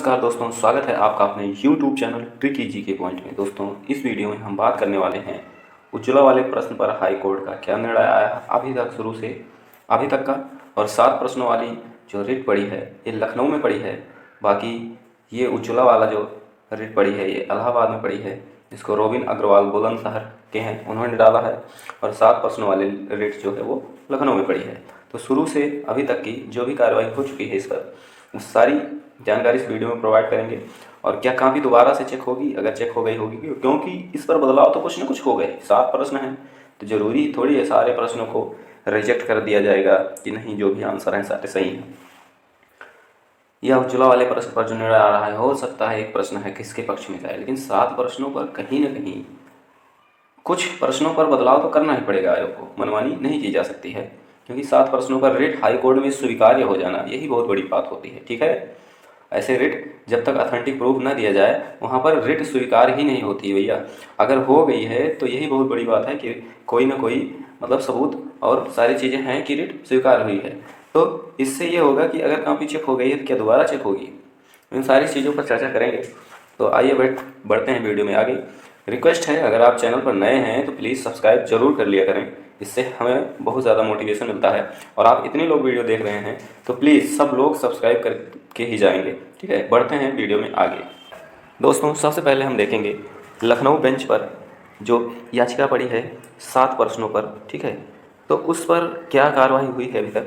नमस्कार दोस्तों, स्वागत है आपका अपने YouTube चैनल ट्रिकी जी के पॉइंट में। दोस्तों, इस वीडियो में हम बात करने वाले हैं उज्ज्वला वाले प्रश्न पर हाई कोर्ट का क्या निर्णय आया है अभी तक, शुरू से अभी तक का। और 7 प्रश्नों वाली जो रिट पड़ी है ये लखनऊ में पड़ी है। बाकी ये उज्ज्वला वाला जो रिट पड़ी है ये इलाहाबाद में पड़ी है। इसको रोबिन अग्रवाल बुलंदशहर के हैं, उन्होंने डाला है। और 7 प्रश्नों वाली रिट जो है वो लखनऊ में पड़ी है। तो शुरू से अभी तक की जो भी कार्रवाई हो चुकी है इस पर, उस सारी जानकारी इस वीडियो में प्रोवाइड करेंगे। और क्या कॉपी दोबारा से चेक होगी, अगर चेक हो गई होगी, क्योंकि इस पर बदलाव तो कुछ ना कुछ हो गए। 7 प्रश्न हैं तो जरूरी थोड़ी है सारे प्रश्नों को रिजेक्ट कर दिया जाएगा कि नहीं, जो भी आंसर हैं सारे सही हैं। यह उज्ज्वला वाले प्रश्न पर जो निर्णय आ रहा है, हो सकता है एक प्रश्न है किसके पक्ष में जाए, लेकिन 7 प्रश्नों पर कहीं ना कहीं कुछ प्रश्नों पर बदलाव तो करना ही पड़ेगा। आयोग को मनमानी नहीं की जा सकती है, क्योंकि 7 प्रश्नों पर रिट हाई कोर्ट में स्वीकार्य हो जाना यही बहुत बड़ी बात होती है। ठीक है, ऐसे रिट जब तक अथेंटिक प्रूफ न दिया जाए वहाँ पर रिट स्वीकार ही नहीं होती भैया। अगर हो गई है तो यही बहुत बड़ी बात है कि कोई ना कोई मतलब सबूत और सारी चीज़ें हैं कि रिट स्वीकार हुई है। तो इससे ये होगा कि अगर कॉपी चेक हो गई है तो क्या दोबारा चेक होगी, इन सारी चीज़ों पर चर्चा करेंगे। तो आइए बढ़ते हैं वीडियो में आगे। रिक्वेस्ट है, अगर आप चैनल पर नए हैं तो प्लीज़ सब्सक्राइब जरूर कर लिया करें, इससे हमें बहुत ज़्यादा मोटिवेशन मिलता है। और आप इतने लोग वीडियो देख रहे हैं तो प्लीज़ सब लोग सब्सक्राइब करके ही जाएंगे। ठीक है, बढ़ते हैं वीडियो में आगे। दोस्तों, सबसे पहले हम देखेंगे लखनऊ बेंच पर जो याचिका पड़ी है 7 प्रश्नों पर। ठीक है, तो उस पर क्या कार्रवाई हुई है अभी तक,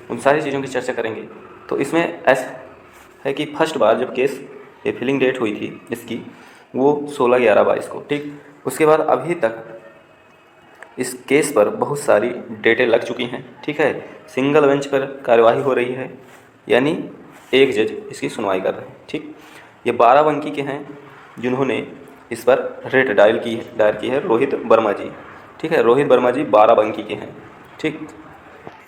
उन सारी चीज़ों की चर्चा करेंगे। तो इसमें ऐसा है कि फर्स्ट बार जब केस ये फिलिंग डेट हुई थी इसकी, वो 16/11/22 को। ठीक, उसके बाद अभी तक इस केस पर बहुत सारी डेटें लग चुकी हैं। ठीक है, सिंगल बेंच पर कार्यवाही हो रही है, यानी एक जज इसकी सुनवाई कर रहे हैं। ठीक, ये 12 बंकी के हैं जिन्होंने इस पर रेट दायर की है, रोहित वर्मा जी। ठीक है, रोहित वर्मा जी 12 बंकी के हैं। ठीक,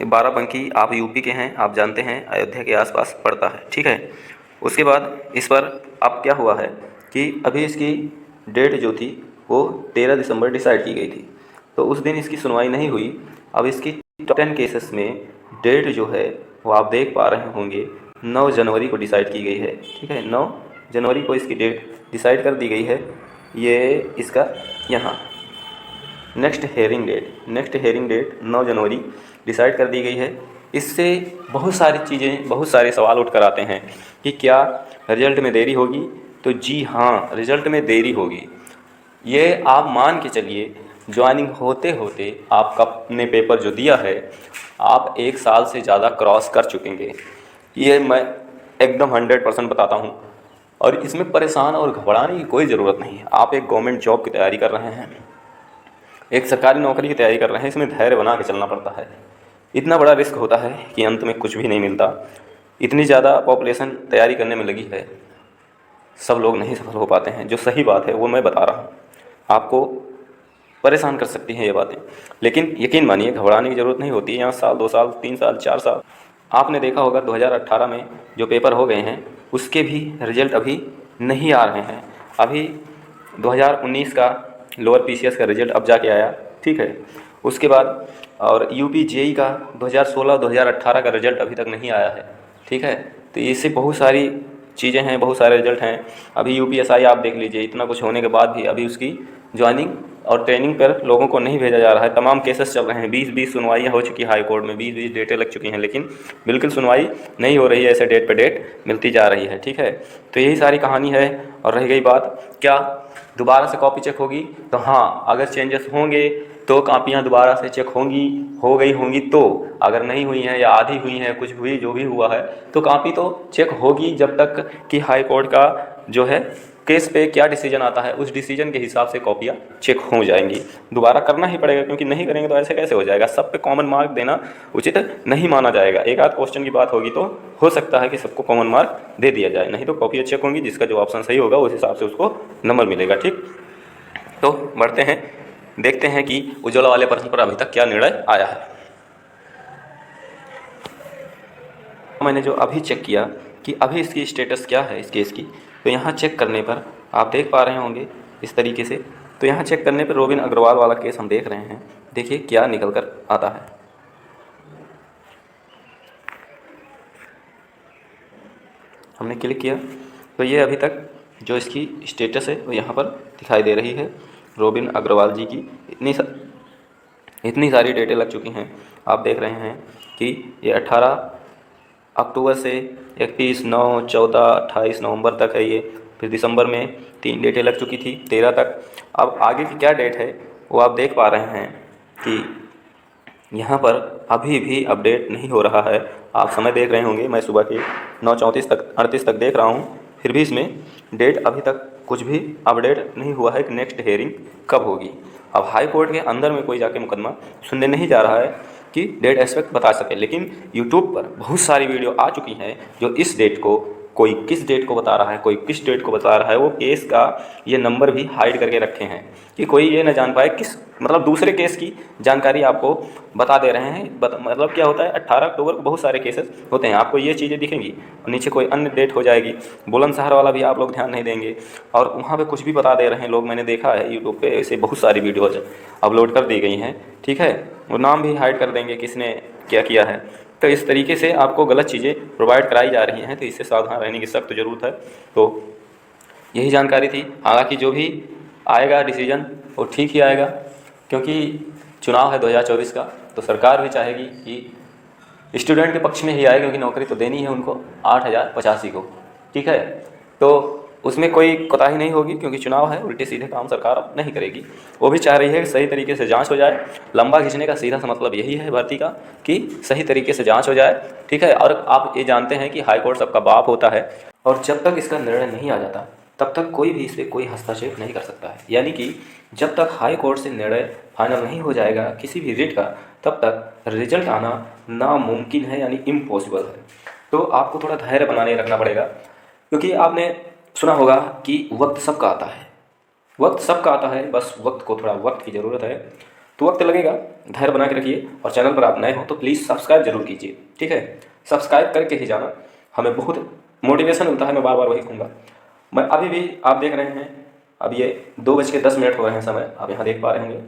ये 12 बंकी आप यूपी के हैं, आप जानते हैं अयोध्या के आसपास पड़ता है। ठीक है, उसके बाद इस पर अब क्या हुआ है कि अभी इसकी डेट जो थी वो 13 दिसंबर डिसाइड की गई थी, तो उस दिन इसकी सुनवाई नहीं हुई। अब इसकी टॉप 10 केसेस में डेट जो है वो आप देख पा रहे होंगे 9 जनवरी को डिसाइड की गई है। ठीक है, 9 जनवरी को इसकी डेट डिसाइड कर दी गई है। ये इसका यहाँ नेक्स्ट हेयरिंग डेट 9 जनवरी डिसाइड कर दी गई है। इससे बहुत सारी चीज़ें, बहुत सारे सवाल उठ कर आते हैं कि क्या रिजल्ट में देरी होगी। तो जी हाँ, रिजल्ट में देरी होगी। ये आप मान के चलिए, ज्वाइनिंग होते होते आपका अपने पेपर जो दिया है आप 1 साल से ज़्यादा क्रॉस कर चुकेंगे, ये मैं एकदम 100% बताता हूँ। और इसमें परेशान और घबराने की कोई ज़रूरत नहीं है। आप एक गवर्नमेंट जॉब की तैयारी कर रहे हैं, एक सरकारी नौकरी की तैयारी कर रहे हैं, इसमें धैर्य बना के चलना पड़ता है। इतना बड़ा रिस्क होता है कि अंत में कुछ भी नहीं मिलता। इतनी ज़्यादा पॉपुलेशन तैयारी करने में लगी है, सब लोग नहीं सफल हो पाते हैं। जो सही बात है वो मैं बता रहा हूँ, आपको परेशान कर सकती हैं ये बातें, लेकिन यकीन मानिए घबराने की ज़रूरत नहीं होती। यहाँ साल, 2 साल, 3 साल, 4 साल, आपने देखा होगा 2018 में जो पेपर हो गए हैं उसके भी रिजल्ट अभी नहीं आ रहे हैं। अभी 2019 का लोअर पीसीएस का रिजल्ट अब जाके आया। ठीक है, उसके बाद और यूपी जेई का 2016-2018 का रिजल्ट अभी तक नहीं आया है। ठीक है, तो इससे बहुत सारी चीज़ें हैं, बहुत सारे रिजल्ट हैं। अभी यूपीएसआई आप देख लीजिए, इतना कुछ होने के बाद भी अभी उसकी ज्वाइनिंग और ट्रेनिंग पर लोगों को नहीं भेजा जा रहा है। तमाम केसेस चल रहे हैं, 20-20 सुनवाइयाँ हो चुकी है हाई कोर्ट में, 20-20 डेटें लग चुकी हैं, लेकिन बिल्कुल सुनवाई नहीं हो रही है। ऐसे डेट पे डेट मिलती जा रही है। ठीक है, तो यही सारी कहानी है। और रह गई बात क्या दोबारा से कॉपी चेक होगी, तो हाँ, अगर चेंजेस होंगे तो कापियाँ दोबारा से चेक होंगी, हो गई होंगी तो। अगर नहीं हुई हैं या आधी हुई हैं, कुछ हुई जो भी हुआ है, तो कापी तो चेक होगी जब तक कि हाई कोर्ट का जो है केस पे क्या डिसीजन आता है, उस डिसीजन के हिसाब से कॉपियाँ चेक हो जाएंगी। दोबारा करना ही पड़ेगा, क्योंकि नहीं करेंगे तो ऐसे कैसे हो जाएगा। सब पे कॉमन मार्क देना उचित नहीं माना जाएगा। एक आध क्वेश्चन की बात होगी तो हो सकता है कि सबको कॉमन मार्क दे दिया जाए, नहीं तो कॉपियाँ चेक होंगी, जिसका जो ऑप्शन सही होगा उस हिसाब से उसको नंबर मिलेगा। ठीक, तो बढ़ते हैं, देखते हैं कि उज्ज्वला वाले प्रश्न पर अभी तक क्या निर्णय आया है। मैंने जो अभी चेक किया कि अभी इसकी स्टेटस क्या है इस केस की, तो यहाँ चेक करने पर आप देख पा रहे होंगे इस तरीके से। तो यहाँ चेक करने पर रोबिन अग्रवाल वाला केस हम देख रहे हैं, देखिए क्या निकल कर आता है। हमने क्लिक किया तो ये अभी तक जो इसकी स्टेटस है वो यहाँ पर दिखाई दे रही है। रोबिन अग्रवाल जी की इतनी सारी डेटें लग चुकी हैं। आप देख रहे हैं कि ये 18 अक्टूबर से 31, 9, 14, 28 नवंबर तक है ये। फिर दिसंबर में 3 डेटें लग चुकी थी, 13 तक। अब आगे की क्या डेट है वो आप देख पा रहे हैं कि यहाँ पर अभी भी अपडेट नहीं हो रहा है। आप समय देख रहे होंगे, मैं सुबह के 9:34 तक 38 तक देख रहा हूँ, फिर भी इसमें डेट अभी तक कुछ भी अपडेट नहीं हुआ है कि नेक्स्ट हेयरिंग कब होगी। अब हाई कोर्ट के अंदर में कोई जाके मुकदमा सुनने नहीं जा रहा है कि डेट एक्सपेक्ट बता सके, लेकिन यूट्यूब पर बहुत सारी वीडियो आ चुकी हैं जो इस डेट को, कोई किस डेट को बता रहा है, कोई किस डेट को बता रहा है। वो केस का ये नंबर भी हाइड करके रखे हैं कि कोई ये ना जान पाए किस, मतलब दूसरे केस की जानकारी आपको बता दे रहे हैं। मतलब क्या होता है, 18 अक्टूबर को बहुत सारे केसेस होते हैं, आपको ये चीज़ें दिखेंगी और नीचे कोई अन्य डेट हो जाएगी। बुलंदशहर वाला भी आप लोग ध्यान नहीं देंगे और वहाँ पे कुछ भी बता दे रहे हैं लोग। मैंने देखा है यूट्यूब पे ऐसे बहुत सारी वीडियोज़ अपलोड कर दी गई हैं, ठीक है। वो नाम भी हाइड कर देंगे किसने क्या किया है। तो इस तरीके से आपको गलत चीज़ें प्रोवाइड कराई जा रही हैं, तो इससे सावधान रहने की सख्त ज़रूरत है। तो यही जानकारी थी। हालांकि जो भी आएगा डिसीजन वो ठीक ही आएगा, क्योंकि चुनाव है 2024 का, तो सरकार भी चाहेगी कि स्टूडेंट के पक्ष में ही आए, क्योंकि नौकरी तो देनी है उनको 8085 को, ठीक है। तो उसमें कोई कोताही नहीं होगी, क्योंकि चुनाव है, उल्टे सीधे काम सरकार अब नहीं करेगी। वो भी चाह रही है कि सही तरीके से जांच हो जाए। लंबा खींचने का सीधा सा मतलब यही है भर्ती का कि सही तरीके से जांच हो जाए, ठीक है। और आप ये जानते हैं कि हाई कोर्ट सबका बाप होता है, और जब तक इसका निर्णय नहीं आ जाता तब तक कोई भी इस पर कोई हस्तक्षेप नहीं कर सकता है। यानी कि जब तक हाई कोर्ट से निर्णय फाइनल नहीं हो जाएगा किसी भी रिट का, तब तक रिजल्ट आना नामुमकिन है, यानी इम्पॉसिबल है। तो आपको थोड़ा धैर्य बनाने रखना पड़ेगा, क्योंकि आपने सुना होगा कि वक्त सबका आता है, वक्त सबका आता है, बस वक्त को थोड़ा वक्त की ज़रूरत है। तो वक्त लगेगा, धैर्य बना के रखिए। और चैनल पर आप नए हो तो प्लीज़ सब्सक्राइब जरूर कीजिए, ठीक है। सब्सक्राइब करके ही जाना, हमें बहुत मोटिवेशन मिलता है। मैं बार बार वही कहूँगा। मैं अभी भी, आप देख रहे हैं, अब ये 2:10 हो रहे हैं समय, आप यहाँ देख पा रहे होंगे।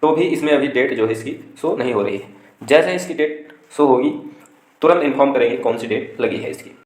तो भी इसमें अभी डेट जो है इसकी शो नहीं हो रही है। जैसे इसकी डेट शो होगी तुरंत इन्फॉर्म करेंगे कौन सी डेट लगी है इसकी।